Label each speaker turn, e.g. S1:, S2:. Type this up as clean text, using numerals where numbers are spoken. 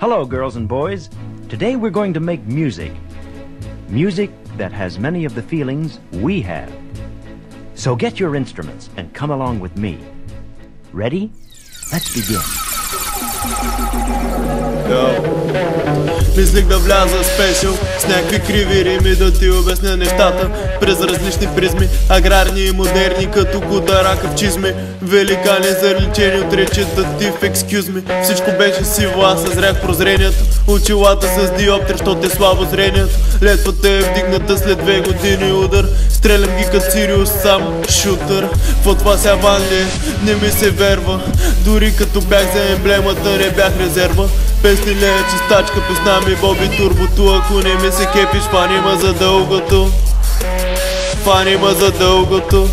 S1: Hello, girls and boys. Today we're going to make music. Music that has many of the feelings we have. So get your instruments and come along with me. Ready? Let's begin.
S2: Мислех да вляза спешъл с някакви криви рими, да ти обясня нещата през различни призми, аграрни и модерни, като кута рака в чизми. Великани заличени от речета ти в excuse me. Всичко беше сиво, аз съзрях прозрението. Очилата с диоптри, защото е слабо зрението. Летвата е вдигната след 2 години удар. Стрелям ги като Сириус, сам шутър. Какво това ся Англия? Не ми се верва. Дори като бях за емблемата, не бях резерва. Песни лея чистачка, песна ми Боби Турбото. Ако не ми се кепиш, фани ма за дългото. Фани ма за дългото.